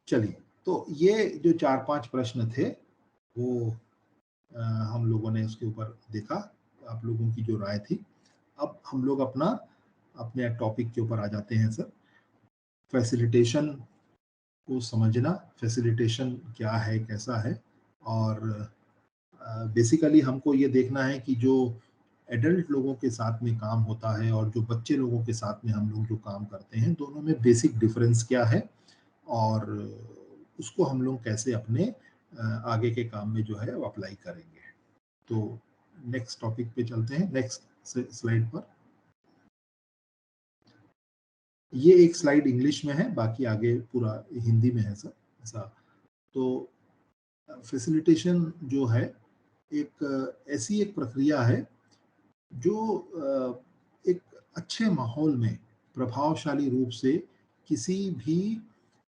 चलिए, तो ये जो 4-5 प्रश्न थे, वो हम लोगों ने उसके ऊपर देखा, आप लोगों की जो राय थी। अब हम लोग अपने टॉपिक के ऊपर आ जाते हैं सर। फैसिलिटेशन को समझना, फैसिलिटेशन क्या है, कैसा है, और बेसिकली हमको ये देखना है कि जो एडल्ट लोगों के साथ में काम होता है और जो बच्चे लोगों के साथ में हम लोग जो काम करते हैं, दोनों में बेसिक डिफरेंस क्या है, और उसको हम लोग कैसे अपने आगे के काम में जो है वो अप्लाई करेंगे। तो नेक्स्ट टॉपिक पे चलते हैं, नेक्स्ट स्लाइड पर। ये एक स्लाइड इंग्लिश में है, बाकी आगे पूरा हिंदी में है सर, ऐसा। तो फैसिलिटेशन जो है, एक ऐसी एक प्रक्रिया है जो एक अच्छे माहौल में प्रभावशाली रूप से किसी भी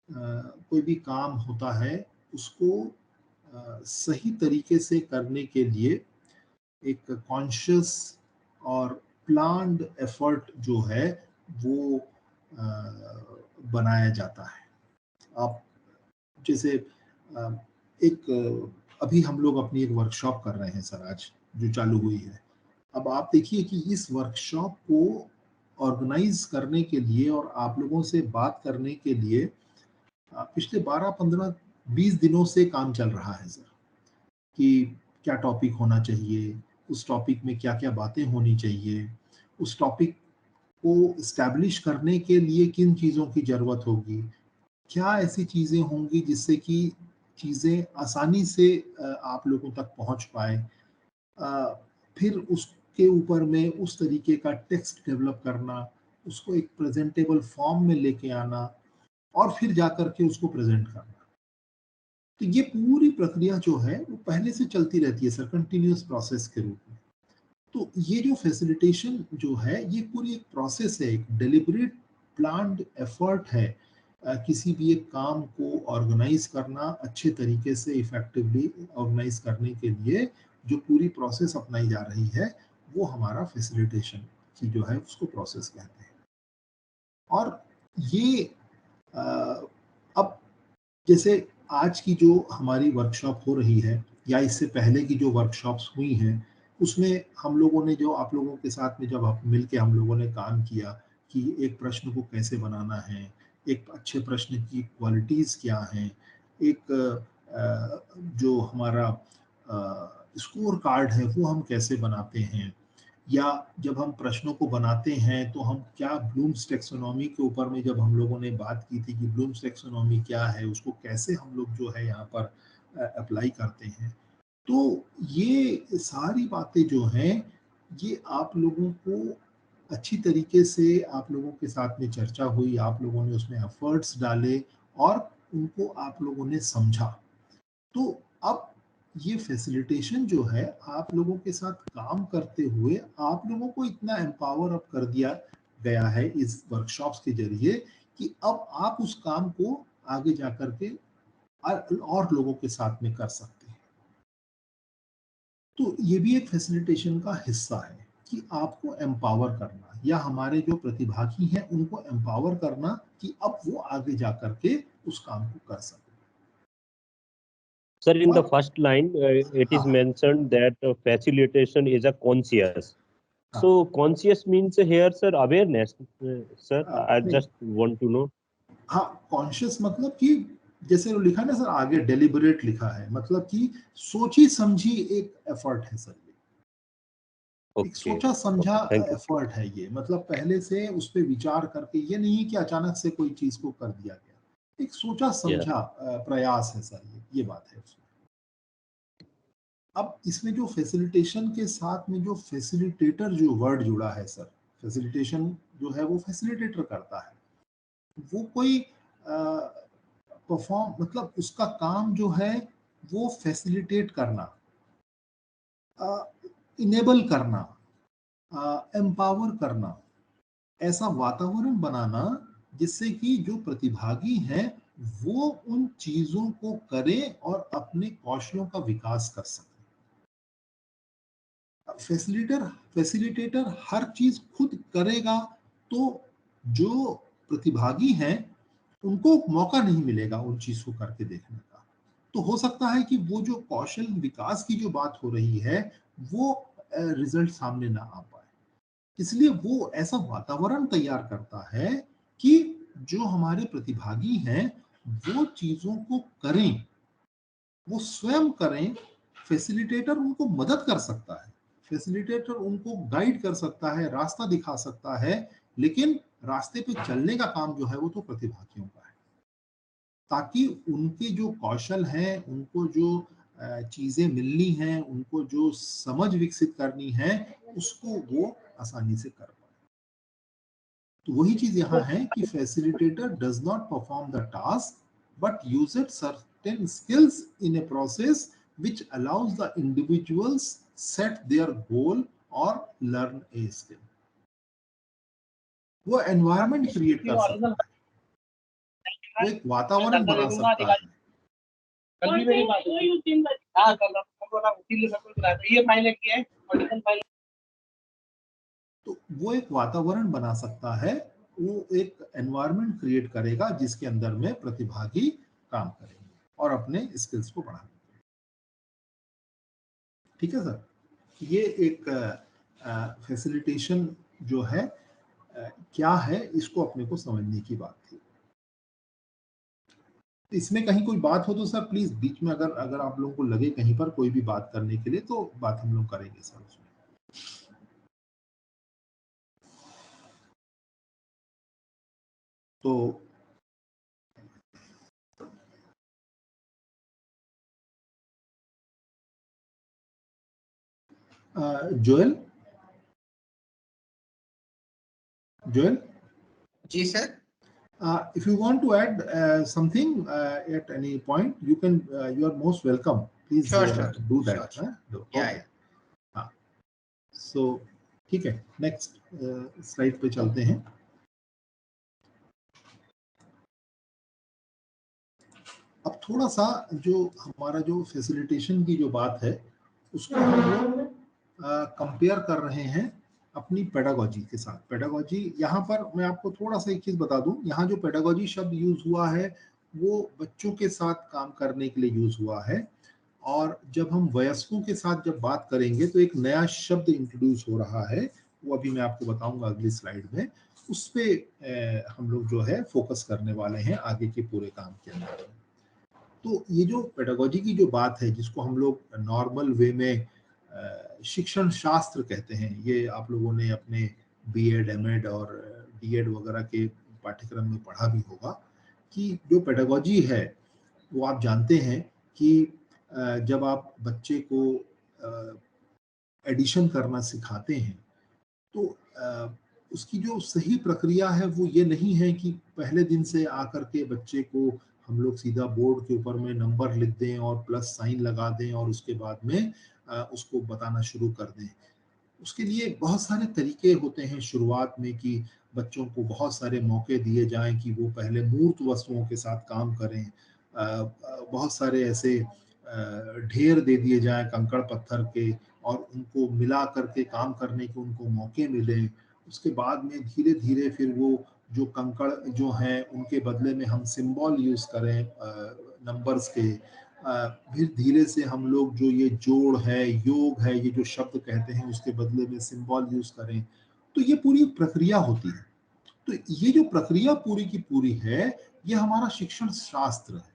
कोई भी काम होता है, उसको सही तरीके से करने के लिए एक कॉन्शियस और प्लान्ड एफर्ट जो है वो बनाया जाता है। आप जैसे अ, एक अभी हम लोग अपनी एक वर्कशॉप कर रहे हैं सर आज, जो चालू हुई है। अब आप देखिए कि इस वर्कशॉप को ऑर्गेनाइज करने के लिए और आप लोगों से बात करने के लिए पिछले 12-15-20 दिनों से काम चल रहा है सर, कि क्या टॉपिक होना चाहिए, उस टॉपिक में क्या-क्या बातें होनी चाहिए, उस टॉपिक को एस्टैब्लिश करने के लिए किन चीज़ों की ज़रूरत होगी, क्या ऐसी चीज़ें होंगी जिससे कि चीज़ें आसानी से आप लोगों तक पहुँच पाएँ। फिर उसके ऊपर में उस तरीके का टेक्स्ट डेवलप करना, उसको एक प्रेज़ेंटेबल फ़ॉर्म में लेके आना और फिर जाकर के उसको प्रेज़ेंट करना। तो ये पूरी प्रक्रिया जो है वो पहले से चलती रहती है सर, कंटीन्यूअस प्रोसेस के रूप में। तो ये जो फैसिलिटेशन जो है, ये पूरी एक प्रोसेस है, एक डेलिबरेट प्लान्ड एफर्ट है, किसी भी एक काम को ऑर्गेनाइज करना, अच्छे तरीके से इफेक्टिवली ऑर्गेनाइज करने के लिए जो पूरी प्रोसेस अपनाई जा रही है, वो हमारा फैसिलिटेशन की जो है उसको प्रोसेस कहते हैं। और ये अ, अब जैसे आज की जो हमारी वर्कशॉप हो रही है या इससे पहले की जो वर्कशॉप्स हुई हैं, उसमें हम लोगों ने जो आप लोगों के साथ में जब मिल के हम लोगों ने काम किया कि एक प्रश्न को कैसे बनाना है, एक अच्छे प्रश्न की क्वालिटीज़ क्या हैं, एक जो हमारा स्कोर कार्ड है वो हम कैसे बनाते हैं, या जब हम प्रश्नों को बनाते हैं तो हम क्या ब्लूम्स टैक्सोनॉमी के ऊपर में जब हम लोगों ने बात की थी कि ब्लूम्स टैक्सोनॉमी क्या है, उसको कैसे हम लोग जो है यहाँ पर अप्लाई करते हैं। तो ये सारी बातें जो हैं, ये आप लोगों को अच्छी तरीके से आप लोगों के साथ में चर्चा हुई, आप लोगों ने उसमें एफर्ट्स डाले और उनको आप लोगों ने समझा। तो अब ये फैसिलिटेशन जो है, आप लोगों के साथ काम करते हुए आप लोगों को इतना एम्पावर अप कर दिया गया है इस वर्कशॉप्स के ज़रिए कि अब आप उस काम को आगे जाकर के और लोगों के साथ में कर सकते हैं। तो ये भी एक फैसिलिटेशन का हिस्सा है कि आपको एम्पावर करना या हमारे जो प्रतिभागी हैं उनको एम्पावर करना कि अब वो आगे जाकर के उस काम को कर सकें। Sir, in the और first line, it is हाँ, mentioned that facilitation is a conscious. हाँ, So, conscious means here, sir, awareness. Sir, I नहीं, just want to know. हाँ, कॉन्शियस मतलब कि जैसे वो लिखा है ना सर, आगे डेलिबरेट लिखा है, मतलब कि सोची समझी एक एफर्ट है सर ये। एक Okay, सोचा समझा okay, thank you. एफर्ट है ये, मतलब पहले से उस पे विचार करके, ये नहीं है कि अचानक से कोई चीज़ को कर दिया गया। एक सोचा Yeah. समझा प्रयास है सर ये बात है उसमें। अब इसमें जो फैसिलिटेशन के साथ में जो फैसिलिटेटर जो वर्ड जुड़ा है सर, फैसिलिटेशन जो है वो फैसिलिटेटर करता है। वो कोई परफॉर्म, मतलब उसका काम जो है वो फैसिलिटेट करना, इनेबल करना, एम्पावर करना, ऐसा वातावरण बनाना जिससे कि जो प्रतिभागी हैं वो उन चीजों को करें और अपने कौशलों का विकास कर सकें। फैसिलिटेटर हर चीज खुद करेगा तो जो प्रतिभागी हैं उनको मौका नहीं मिलेगा उन चीज को करके देखने का। तो हो सकता है कि वो जो कौशल विकास की जो बात हो रही है वो रिजल्ट सामने ना आ पाए। इसलिए वो ऐसा वातावरण तैयार करता है कि जो हमारे प्रतिभागी हैं वो चीजों को करें, वो स्वयं करें। फैसिलिटेटर उनको मदद कर सकता है, फैसिलिटेटर उनको गाइड कर सकता है, रास्ता दिखा सकता है, लेकिन रास्ते पे चलने का काम जो है वो तो प्रतिभागियों का है, ताकि उनके जो कौशल हैं, उनको जो चीजें मिलनी हैं, उनको जो समझ विकसित करनी है, उसको वो आसानी से कर पाए। तो वही चीज यहाँ है कि facilitator does not perform the task but uses certain skills in a process which allows the individuals set their goal or learn a skill। वो एनवायरनमेंट क्रिएट कर सकता है, वो एक वातावरण बना सकता है। कल भी मेरी बात हुई। हाँ कल उसी ये फाइल किया है ऑडिशन फाइल। तो वो एक वातावरण बना सकता है, वो एक एनवायरनमेंट क्रिएट करेगा जिसके अंदर में प्रतिभागी काम करेंगे और अपने स्किल्स को बढ़ाएंगे। ठीक है सर, ये एक फैसिलिटेशन जो है क्या है, इसको अपने को समझने की बात थी। इसमें कहीं कोई बात हो तो सर प्लीज बीच में अगर अगर आप लोगों को लगे कहीं पर कोई भी बात करने के लिए तो बात हम लोग करेंगे सर उसमें। तो Joel, Joel ji sir. if you want to add something at any point you can you are most welcome, please Sure. do that। Sure. Okay, हाँ, so ठीक है, नेक्स्ट स्लाइड पे चलते हैं। अब थोड़ा सा जो हमारा जो फैसिलिटेशन की जो बात है उसको हम लोग कंपेयर कर रहे हैं अपनी पेडागोजी के साथ। पेडागोजी यहाँ पर मैं आपको थोड़ा सा एक चीज बता दूं, यहाँ जो पेडागोजी शब्द यूज हुआ है वो बच्चों के साथ काम करने के लिए यूज हुआ है, और जब हम वयस्कों के साथ जब बात करेंगे तो एक नया शब्द इंट्रोड्यूस हो रहा है, वो अभी मैं आपको बताऊंगा अगली स्लाइड में। उस पे हम लोग जो है फोकस करने वाले हैं आगे के पूरे काम के अंदर। तो ये जो पेडागोजी की जो बात है जिसको हम लोग नॉर्मल वे में शिक्षण शास्त्र कहते हैं, ये आप लोगों ने अपने बीएड, एमएड और डीएड वगैरह के पाठ्यक्रम में पढ़ा भी होगा कि जो पेडागोजी है वो आप जानते हैं कि जब आप बच्चे को एडिशन करना सिखाते हैं तो उसकी जो सही प्रक्रिया है वो ये नहीं है कि पहले दिन से आकर के बच्चे को हम लोग सीधा बोर्ड के ऊपर में नंबर लिख दें और प्लस साइन लगा दें और उसके बाद में उसको बताना शुरू कर दें। उसके लिए बहुत सारे तरीके होते हैं शुरुआत में कि बच्चों को बहुत सारे मौके दिए जाएं कि वो पहले मूर्त वस्तुओं के साथ काम करें। बहुत सारे ऐसे ढेर दे दिए जाएं कंकड़ पत्थर के और उनको मिला करके काम करने के उनको मौके मिले। उसके बाद में धीरे धीरे फिर वो जो कंकड़ जो हैं उनके बदले में हम सिंबल यूज करें नंबर्स के। फिर धीरे से हम लोग जो ये जोड़ है, योग है, ये जो शब्द कहते हैं उसके बदले में सिंबल यूज करें। तो ये पूरी प्रक्रिया होती है। तो ये जो प्रक्रिया पूरी की पूरी है ये हमारा शिक्षण शास्त्र है।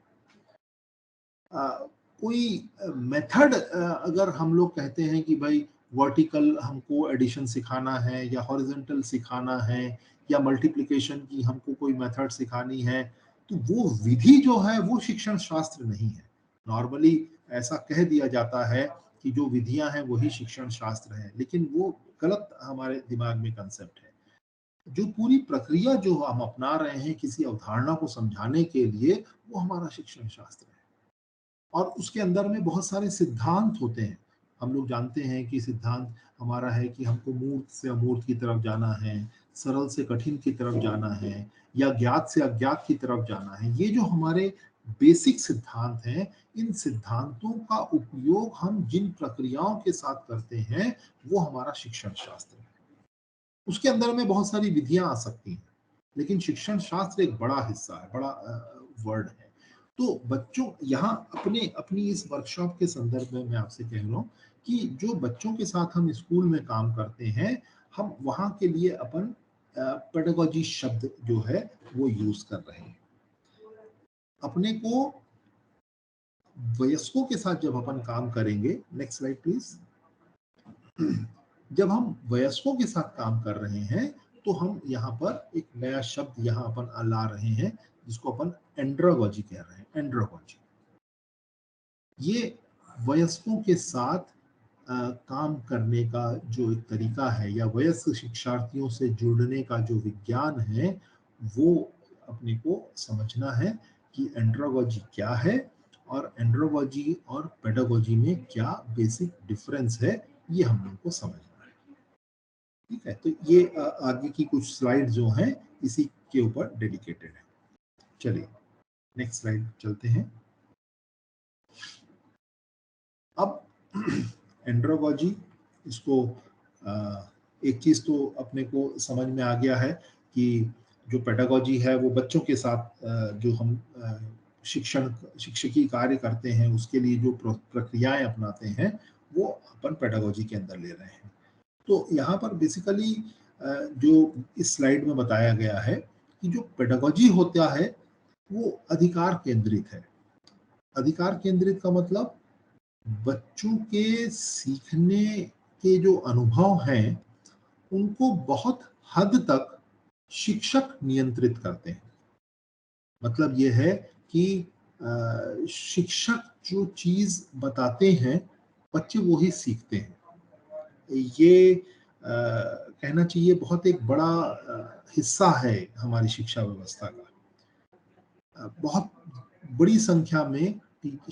कोई मेथड अगर हम लोग कहते हैं कि भाई वर्टिकल हमको एडिशन सिखाना है या हॉरिजॉन्टल सिखाना है या मल्टीप्लिकेशन की हमको कोई मेथड सिखानी है, तो वो विधि जो है वो शिक्षण शास्त्र नहीं है। नॉर्मली ऐसा कह दिया जाता है कि जो विधियां हैं वही शिक्षण शास्त्र है, लेकिन वो गलत हमारे दिमाग में कंसेप्ट है। जो पूरी प्रक्रिया जो हम अपना रहे हैं किसी अवधारणा को समझाने के लिए वो हमारा शिक्षण शास्त्र है। और उसके अंदर में बहुत सारे सिद्धांत होते हैं। हम लोग जानते हैं कि सिद्धांत हमारा है कि हमको मूर्त से अमूर्त की तरफ जाना है, सरल से कठिन की तरफ जाना है या ज्ञात से अज्ञात की तरफ जाना है। ये जो हमारे बेसिक सिद्धांत हैं, इन सिद्धांतों का उपयोग हम जिन प्रक्रियाओं के साथ करते हैं वो हमारा शिक्षण शास्त्र है। उसके अंदर में बहुत सारी विधियां आ सकती हैं। लेकिन शिक्षण शास्त्र एक बड़ा हिस्सा है, बड़ा वर्ड है। तो बच्चों यहाँ अपने अपनी इस वर्कशॉप के संदर्भ में मैं आपसे कह रहा हूँ कि जो बच्चों के साथ हम स्कूल में काम करते हैं, हम वहाँ के लिए अपन पेडागोजी शब्द जो है वो यूज कर रहे हैं। अपने को वयस्कों के साथ जब अपन काम करेंगे, नेक्स्ट स्लाइड प्लीज, जब हम वयस्कों के साथ काम कर रहे हैं तो हम यहाँ पर एक नया शब्द यहाँ अपन ला रहे हैं जिसको अपन एंड्रोगोजी कह रहे हैं। एंड्रोगोजी ये वयस्कों के साथ काम करने का जो एक तरीका है या वयस्क शिक्षार्थियों से जुड़ने का जो विज्ञान है वो अपने को समझना है कि एंड्रोगोजी क्या है और एंड्रोगोजी और पेडागोजी में क्या बेसिक डिफरेंस है, ये हम लोग को समझना है। ठीक है, तो ये आगे की कुछ स्लाइड जो हैं इसी के ऊपर डेडिकेटेड है। चलिए नेक्स्ट स्लाइड चलते हैं। अब एंड्रोगोजी, इसको एक चीज तो अपने को समझ में आ गया है कि जो पेडागोजी है वो बच्चों के साथ जो हम शिक्षकी कार्य करते हैं उसके लिए जो प्रक्रियाएं अपनाते हैं वो अपन पेडागोजी के अंदर ले रहे हैं। तो यहाँ पर बेसिकली जो इस स्लाइड में बताया गया है कि जो पेडागोजी होता है वो अधिकार केंद्रित है। अधिकार केंद्रित का मतलब बच्चों के सीखने के जो अनुभव हैं उनको बहुत हद तक शिक्षक नियंत्रित करते हैं। मतलब ये है कि शिक्षक जो चीज बताते हैं बच्चे वो ही सीखते हैं। ये कहना चाहिए बहुत एक बड़ा हिस्सा है हमारी शिक्षा व्यवस्था का। बहुत बड़ी संख्या में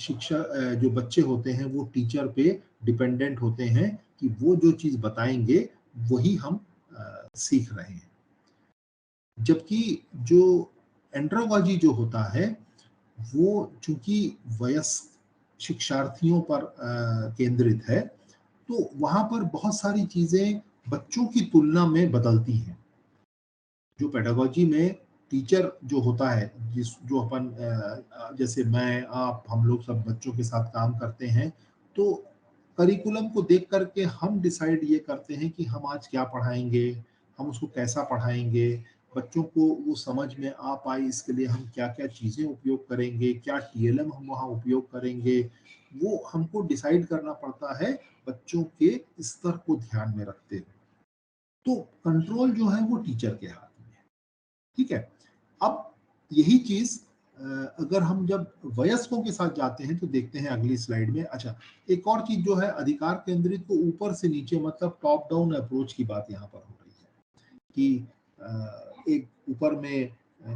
शिक्षा जो बच्चे होते हैं वो टीचर पे डिपेंडेंट होते हैं कि वो जो चीज बताएंगे वही हम सीख रहे हैं। जबकि जो एंड्रोगोजी जो होता है वो चूंकि वयस्क शिक्षार्थियों पर केंद्रित है तो वहां पर बहुत सारी चीजें बच्चों की तुलना में बदलती हैं। जो पेडागोजी में टीचर जो होता है जो अपन जैसे मैं आप हम लोग सब बच्चों के साथ काम करते हैं तो करिकुलम को देख करके हम डिसाइड ये करते हैं कि हम आज क्या पढ़ाएंगे, हम उसको कैसा पढ़ाएंगे, बच्चों को वो समझ में आ पाए इसके लिए हम क्या क्या चीजें उपयोग करेंगे, क्या टीएलएम हम वहाँ उपयोग करेंगे, वो हमको डिसाइड करना पड़ता है बच्चों के स्तर को ध्यान में रखते हुए। तो कंट्रोल जो है वो टीचर के हाथ में है। ठीक है, अब यही चीज अगर हम जब वयस्कों के साथ जाते हैं तो देखते हैं अगली स्लाइड में। अच्छा, एक और चीज जो है अधिकार केंद्रित को ऊपर से नीचे मतलब टॉप डाउन अप्रोच की बात यहाँ पर हो रही है कि एक ऊपर में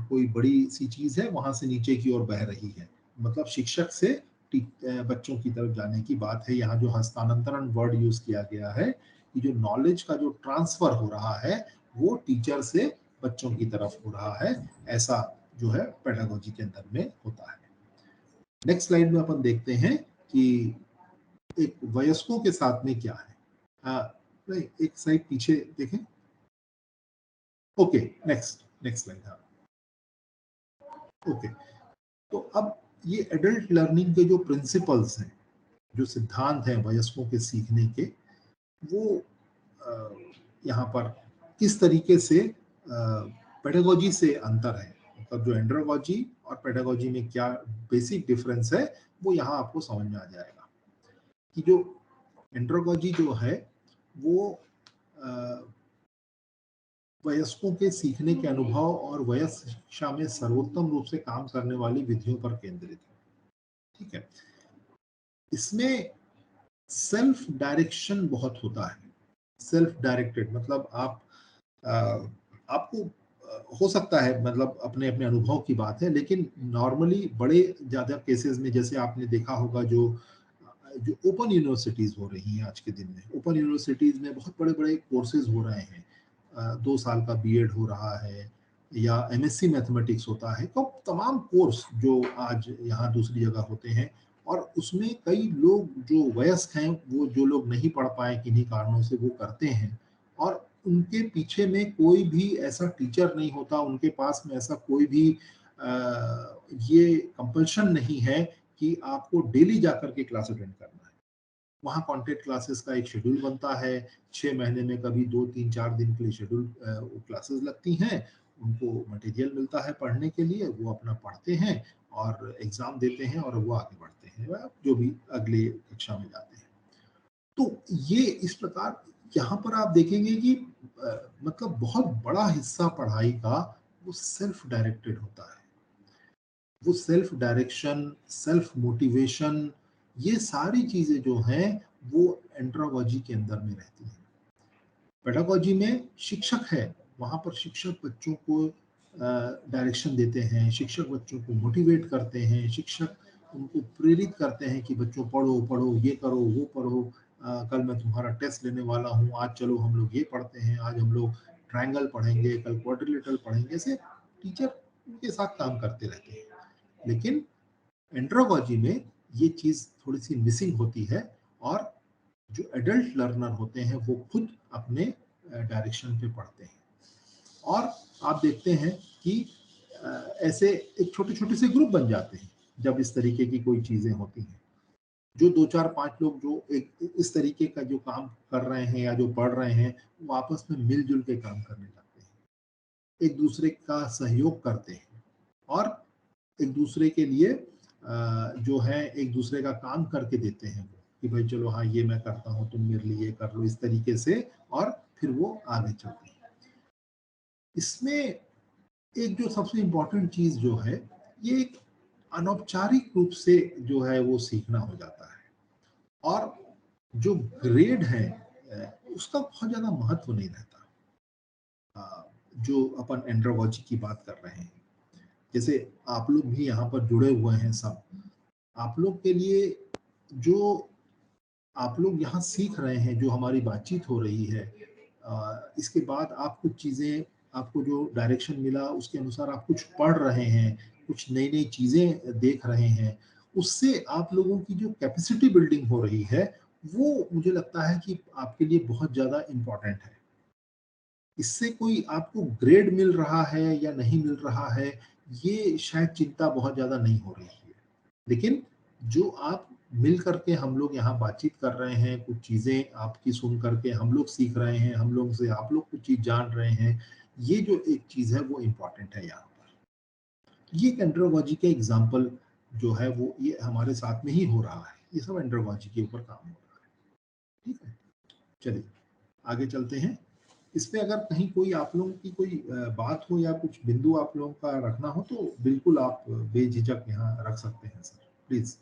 कोई बड़ी सी चीज है वहां से नीचे की ओर बह रही है, मतलब शिक्षक से बच्चों की तरफ जाने की बात है। यहाँ जो हस्तांतरण वर्ड यूज किया गया है कि जो नॉलेज का जो ट्रांसफर हो रहा है वो टीचर से बच्चों की तरफ हो रहा है, ऐसा जो है पेडागोजी के अंदर में होता है। नेक्स्ट स्लाइड में अपन देखते हैं कि एक वयस्कों के साथ में क्या है। नहीं, एक स्लाइड पीछे देखें। Okay, next slide. हाँ, ओके, तो अब ये एडल्ट लर्निंग के जो प्रिंसिपल्स हैं, जो सिद्धांत हैं वयस्कों के सीखने के, वो यहाँ पर किस तरीके से पेडागोजी से अंतर है, मतलब जो एंड्रोगोजी और पेडागोजी में क्या बेसिक डिफरेंस है वो यहाँ आपको समझ में आ जाएगा कि जो एंड्रोगोजी जो है वो वयस्कों के सीखने के अनुभव और वयस्क शिक्षा में सर्वोत्तम रूप से काम करने वाली विधियों पर केंद्रित है। ठीक है, इसमें सेल्फ डायरेक्शन बहुत होता है। सेल्फ डायरेक्टेड मतलब आपको हो सकता है, मतलब अपने अपने अनुभव की बात है, लेकिन नॉर्मली बड़े ज्यादा केसेस में जैसे आपने देखा होगा जो ओपन यूनिवर्सिटीज हो रही हैं आज के दिन में, ओपन यूनिवर्सिटीज में बहुत बड़े बड़े कोर्सेज हो रहे हैं, 2 साल का बीएड हो रहा है या एमएससी मैथमेटिक्स होता है, तो तमाम कोर्स जो आज यहाँ दूसरी जगह होते हैं और उसमें कई लोग जो वयस्क हैं वो जो लोग नहीं पढ़ पाए किन्हीं कारणों से वो करते हैं और उनके पीछे में कोई भी ऐसा टीचर नहीं होता, उनके पास में ऐसा कोई भी ये कंपल्शन नहीं है कि आपको डेली जाकर के क्लास अटेंड करना है। वहाँ कंटेंट क्लासेस का एक शेड्यूल बनता है, 6 महीने में कभी 2, 3, 4 दिन के लिए शेड्यूल क्लासेस लगती हैं, उनको मटेरियल मिलता है पढ़ने के लिए, वो अपना पढ़ते हैं और एग्ज़ाम देते हैं और वो आगे बढ़ते हैं, जो भी अगले कक्षा में जाते हैं। तो ये इस प्रकार यहाँ पर आप देखेंगे कि मतलब बहुत बड़ा हिस्सा पढ़ाई का वो सेल्फ डायरेक्टेड होता है। वो सेल्फ डायरेक्शन, सेल्फ मोटिवेशन, ये सारी चीजें जो हैं वो एंड्रोलॉजी के अंदर में रहती हैं। पेडागोजी में शिक्षक है, वहां पर शिक्षक बच्चों को डायरेक्शन देते हैं, शिक्षक बच्चों को मोटिवेट करते हैं, शिक्षक उनको प्रेरित करते हैं कि बच्चों पढ़ो पढ़ो, ये करो वो पढ़ो, कल मैं तुम्हारा टेस्ट लेने वाला हूँ, आज चलो हम लोग ये पढ़ते हैं, आज हम लोग ट्रायंगल पढ़ेंगे, कल क्वाड्रिलेटरल पढ़ेंगे। ऐसे टीचर उनके साथ काम करते रहते हैं। लेकिन एंड्रोलॉजी में ये चीज थोड़ी सी मिसिंग होती है और जो एडल्ट लर्नर होते हैं वो खुद अपने डायरेक्शन पे पढ़ते हैं। और आप देखते हैं कि ऐसे एक छोटे छोटे से ग्रुप बन जाते हैं जब इस तरीके की कोई चीजें होती हैं। जो 2, 4, 5 लोग जो एक इस तरीके का जो काम कर रहे हैं या जो पढ़ रहे हैं, वो आपस में मिलजुल के काम करने लगते हैं, एक दूसरे का सहयोग करते हैं और एक दूसरे के लिए जो है एक दूसरे का काम करके देते हैं वो, कि भाई चलो हाँ ये मैं करता हूँ, तुम मेरे लिए ये कर लो, इस तरीके से, और फिर वो आगे चलते हैं। इसमें एक जो सबसे इम्पोर्टेंट चीज जो है, ये एक अनौपचारिक रूप से जो है वो सीखना हो जाता है। और जो ग्रेड है उसका बहुत ज्यादा महत्व नहीं रहता। जो अपन एंड्रोलॉजी की बात कर रहे हैं, जैसे आप लोग भी यहाँ पर जुड़े हुए हैं सब, आप लोग के लिए जो आप लोग यहाँ सीख रहे हैं, जो हमारी बातचीत हो रही है, इसके बाद आप कुछ चीज़ें, आपको जो डायरेक्शन मिला उसके अनुसार आप कुछ पढ़ रहे हैं, कुछ नई नई चीज़ें देख रहे हैं, उससे आप लोगों की जो कैपेसिटी बिल्डिंग हो रही है, वो मुझे लगता है कि आपके लिए बहुत ज़्यादा इम्पोर्टेंट है। इससे कोई आपको ग्रेड मिल रहा है या नहीं मिल रहा है, ये शायद चिंता बहुत ज़्यादा नहीं हो रही है। लेकिन जो आप मिल करके हम लोग यहाँ बातचीत कर रहे हैं, कुछ चीज़ें आपकी सुन करके हम लोग सीख रहे हैं, हम लोग से आप लोग कुछ चीज़ जान रहे हैं, ये जो एक चीज़ है वो इम्पोर्टेंट है यहाँ पर। ये एक एंड्रोलॉजी का एग्जाम्पल जो है वो ये हमारे साथ में ही हो रहा है, ये सब एंड्रोलॉजी के ऊपर काम हो रहा है। ठीक है, चलिए आगे चलते हैं। इस पे अगर कहीं कोई आप लोगों की कोई बात हो या कुछ बिंदु आप लोगों का रखना हो तो बिल्कुल आप बेझिझक यहाँ रख सकते हैं सर, प्लीज।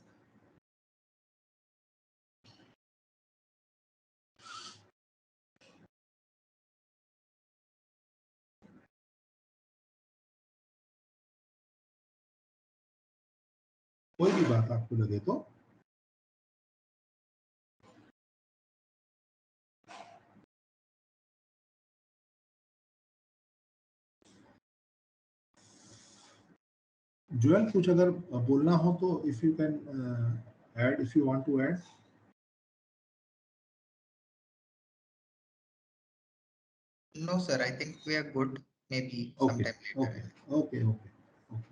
कोई भी बात आपको लगे तो। जोएल कुछ अगर बोलना हो तो if you can add, if you want to add. No, sir. I think we are good. Maybe okay sometime later. Okay okay okay okay.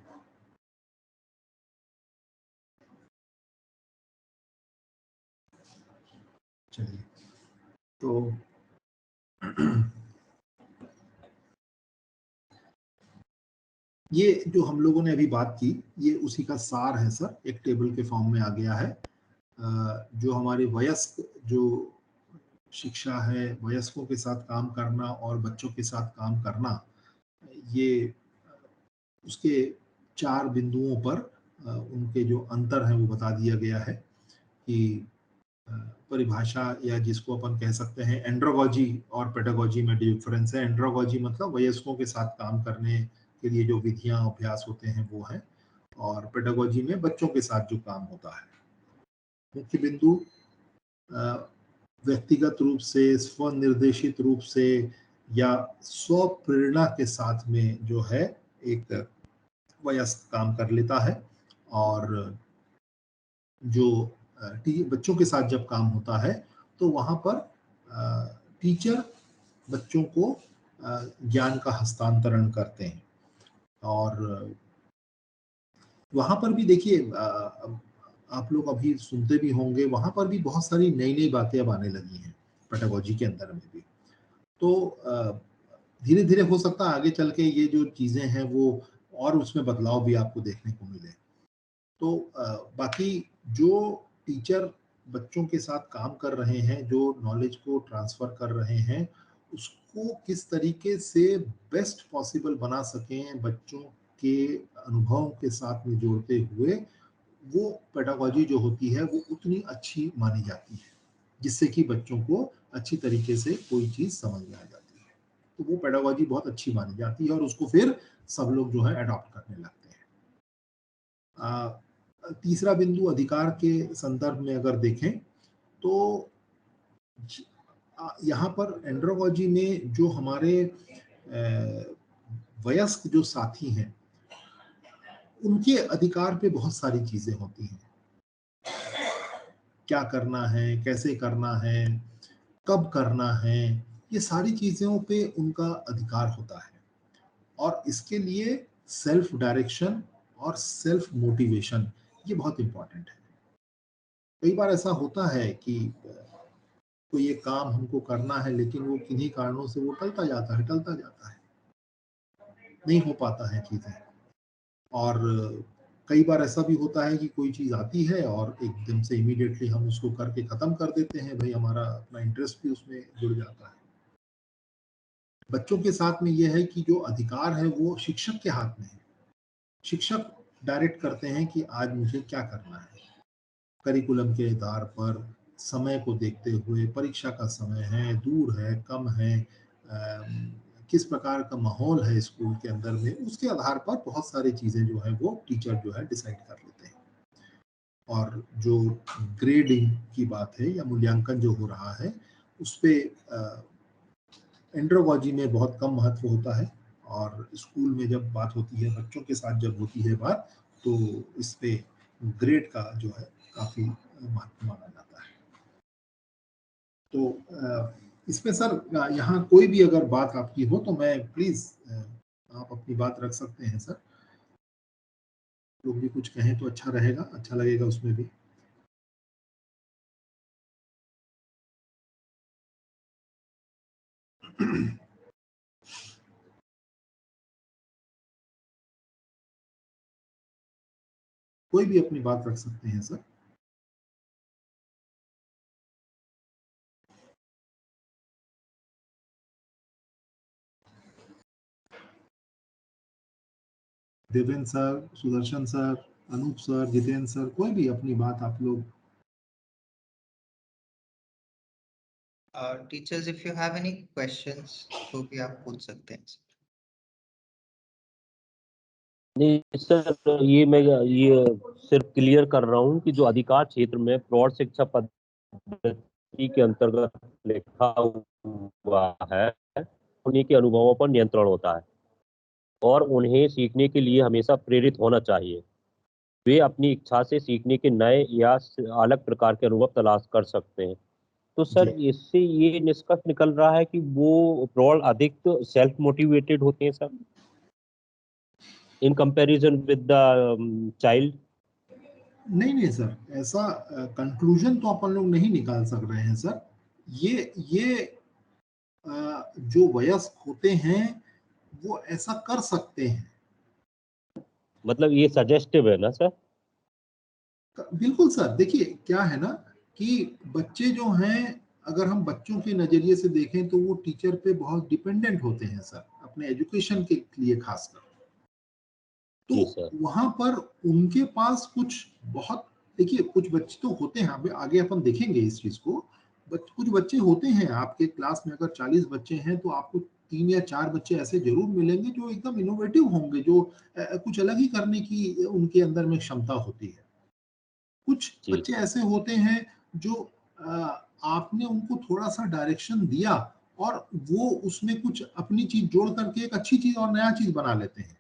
चलिए, तो ये जो हम लोगों ने अभी बात की, ये उसी का सार है सर, एक टेबल के फॉर्म में आ गया है। जो हमारे वयस्क जो शिक्षा है, वयस्कों के साथ काम करना और बच्चों के साथ काम करना, ये उसके 4 बिंदुओं पर उनके जो अंतर हैं वो बता दिया गया है कि अ, परिभाषा या जिसको अपन कह सकते हैं एंड्रोलॉजी और पेडागोजी में डिफरेंस है। एंड्रोलॉजी मतलब वयस्कों के साथ काम करने के लिए जो विधियां अभ्यास होते हैं वो है, और पेडागोजी में बच्चों के साथ जो काम होता है। मुख्य बिंदु व्यक्तिगत रूप से, स्वनिर्देशित रूप से या स्व प्रेरणा के साथ में जो है एक वयस्क काम कर लेता है। और जो बच्चों के साथ जब काम होता है तो वहाँ पर टीचर बच्चों को ज्ञान का हस्तांतरण करते हैं। और वहाँ पर भी देखिए आप लोग अभी सुनते भी होंगे, वहाँ पर भी बहुत सारी नई-नई बातें अब आने लगी हैं पेडागोजी के अंदर में भी। तो धीरे-धीरे हो सकता है आगे चल के ये जो चीज़ें हैं वो और उसमें बदलाव भी आपको देखने को मिले। तो बाकी जो टीचर बच्चों के साथ काम कर रहे हैं, जो नॉलेज को ट्रांसफ़र कर रहे हैं, उसको किस तरीके से बेस्ट पॉसिबल बना सकें बच्चों के अनुभवों के साथ में जोड़ते हुए, वो पेडागोजी जो होती है वो उतनी अच्छी मानी जाती है, जिससे कि बच्चों को अच्छी तरीके से कोई चीज़ समझ में आ जाती है। तो वो पेडागोजी बहुत अच्छी मानी जाती है और उसको फिर सब लोग जो है अडॉप्ट करने लगते हैं। तीसरा बिंदु अधिकार के संदर्भ में अगर देखें तो यहाँ पर एंड्रोगोजी में जो हमारे वयस्क जो साथी हैं, उनके अधिकार पे बहुत सारी चीजें होती हैं। क्या करना है, कैसे करना है, कब करना है, ये सारी चीजों पे उनका अधिकार होता है। और इसके लिए सेल्फ डायरेक्शन और सेल्फ मोटिवेशन ये बहुत इंपॉर्टेंट है। कई बार ऐसा होता है कि कोई ये काम हमको करना है लेकिन वो किन्हीं कारणों से वो टलता जाता है, नहीं हो पाता है चीजें। और कई बार ऐसा भी होता है कि कोई चीज आती है और एकदम से इमीडिएटली हम उसको करके खत्म कर देते हैं, भाई हमारा अपना इंटरेस्ट भी उसमें जुड़ जाता है। बच्चों के साथ में ये है कि जो अधिकार है वो शिक्षक के हाथ में है। शिक्षक डायरेक्ट करते हैं कि आज मुझे क्या करना है, करिकुलम के आधार पर, समय को देखते हुए, परीक्षा का समय है, दूर है, कम है, किस प्रकार का माहौल है स्कूल के अंदर में, उसके आधार पर बहुत सारी चीज़ें जो है वो टीचर जो है डिसाइड कर लेते हैं। और जो ग्रेडिंग की बात है या मूल्यांकन जो हो रहा है, उस पे एंड्रोगोजी में बहुत कम महत्व होता है। और स्कूल में जब बात होती है, बच्चों के साथ जब होती है बात, तो इस पे ग्रेड का जो है काफ़ी महत्व माना जाता है। तो इसमें सर यहाँ कोई भी अगर बात आपकी हो तो मैं प्लीज़ आप अपनी बात रख सकते हैं सर। लोग भी कुछ कहें तो अच्छा रहेगा, अच्छा लगेगा उसमें भी। कोई भी अपनी बात रख सकते हैं sir. Devendra sir, Sudarshan sir, Anoop sir, Jitendra sir, कोई भी अपनी बात आप लोग। Teachers if you have any questions तो भी आप पूछ सकते हैं। नहीं सर, ये सिर्फ क्लियर कर रहा हूँ कि जो अधिकार क्षेत्र में प्रौढ़ शिक्षा पद्धति के अंतर्गत लिखा हुआ है, उन्हीं के अनुभवों पर नियंत्रण होता है और उन्हें सीखने के लिए हमेशा प्रेरित होना चाहिए। वे अपनी इच्छा से सीखने के नए या अलग प्रकार के अनुभव तलाश कर सकते हैं। तो सर इससे ये निष्कर्ष निकल रहा है कि वो प्रौढ़ अधिक सेल्फ मोटिवेटेड होते हैं sir, in comparison with the child. नहीं सर, ऐसा कंक्लूजन तो अपन लोग नहीं निकाल सक रहे हैं सर। ये जो वयस्क होते हैं वो ऐसा कर सकते हैं। मतलब ये सजेस्टिव है ना सर? बिल्कुल सर। देखिए क्या है ना कि बच्चे जो हैं, अगर हम बच्चों के नजरिए से देखें तो वो टीचर पे बहुत डिपेंडेंट होते हैं सर, अपने एजुकेशन के लिए खासकर। तो वहां पर उनके पास कुछ बहुत, देखिए कुछ बच्चे तो होते हैं, आगे अपन देखेंगे इस चीज को। कुछ बच्चे होते हैं आपके क्लास में, अगर 40 बच्चे हैं तो आपको 3 या 4 बच्चे ऐसे जरूर मिलेंगे जो एकदम इनोवेटिव होंगे, जो कुछ अलग ही करने की उनके अंदर में क्षमता होती है। कुछ बच्चे ऐसे होते हैं जो आपने उनको थोड़ा सा डायरेक्शन दिया और वो उसमें कुछ अपनी चीज जोड़ करके एक अच्छी चीज और नया चीज बना लेते हैं।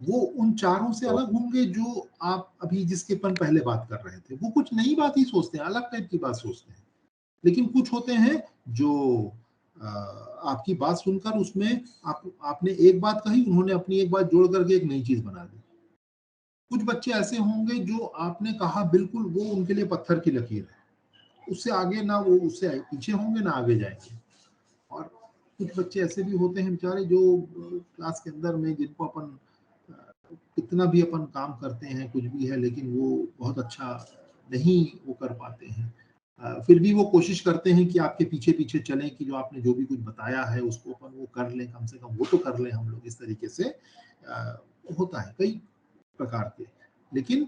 वो उन चारों से अलग होंगे जो आप अभी जिसके अपन पहले बात कर रहे थे। वो कुछ नई बात ही सोचते हैं, अलग टाइप की बात सोचते हैं। लेकिन कुछ होते हैं जो आपकी बात सुनकर उसमें आपने एक बात कही, उन्होंने अपनी एक बात जोड़ करके एक नई चीज बना दी। कुछ बच्चे ऐसे होंगे जो आपने कहा बिल्कुल वो उनके लिए पत्थर की लकीर है, उससे आगे ना वो उससे पीछे होंगे ना आगे जाएंगे। और कुछ बच्चे ऐसे भी होते हैं बेचारे जो क्लास के अंदर में जिनको अपन कितना भी अपन काम करते हैं कुछ भी है, लेकिन वो बहुत अच्छा नहीं वो कर पाते हैं। फिर भी वो कोशिश करते हैं कि आपके पीछे पीछे चलें कि जो आपने जो भी कुछ बताया है उसको अपन वो कर लें, कम से कम वो तो कर लें हम लोग। इस तरीके से होता है कई प्रकार के। लेकिन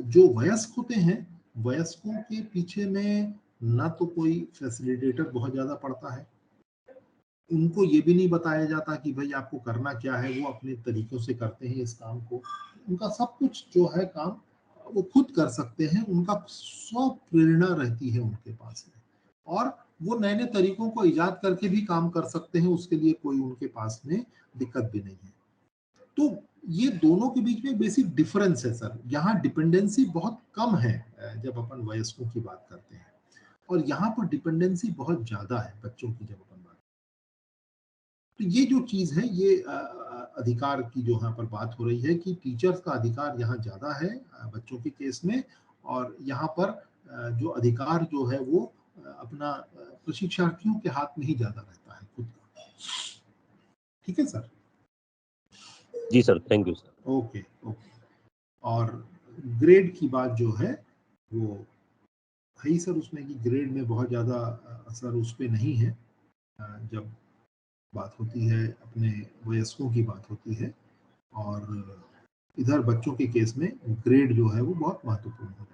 जो वयस्क होते हैं, वयस्कों के पीछे में ना तो कोई फैसिलिटेटर बहुत ज्यादा पड़ता है, उनको ये भी नहीं बताया जाता कि भाई आपको करना क्या है, वो अपने तरीकों से करते हैं इस काम को। उनका सब कुछ जो है काम वो खुद कर सकते हैं, उनका स्व प्रेरणा रहती है उनके पास में, और वो नए नए तरीकों को इजाद करके भी काम कर सकते हैं, उसके लिए कोई उनके पास में दिक्कत भी नहीं है। तो ये दोनों के बीच में बेसिक डिफरेंस है सर। यहाँ डिपेंडेंसी बहुत कम है जब अपन वयस्कों की बात करते हैं, और यहाँ पर डिपेंडेंसी बहुत ज्यादा है बच्चों की जब अपन बात। तो ये जो चीज है, ये अधिकार की जो यहाँ पर बात हो रही है कि टीचर्स का अधिकार यहाँ ज्यादा है बच्चों के केस में, और यहाँ पर जो अधिकार जो है वो अपना प्रशिक्षार्थियों के हाथ में ही ज्यादा रहता है खुद का। ठीक है सर? जी sir, thank you sir. Okay okay. और ग्रेड की बात जो है वो है ही सर उसमें कि ग्रेड में बहुत ज़्यादा असर उस पर नहीं है जब बात होती है अपने वयस्कों की बात होती है। और इधर बच्चों के केस में ग्रेड जो है वो बहुत महत्वपूर्ण होता है।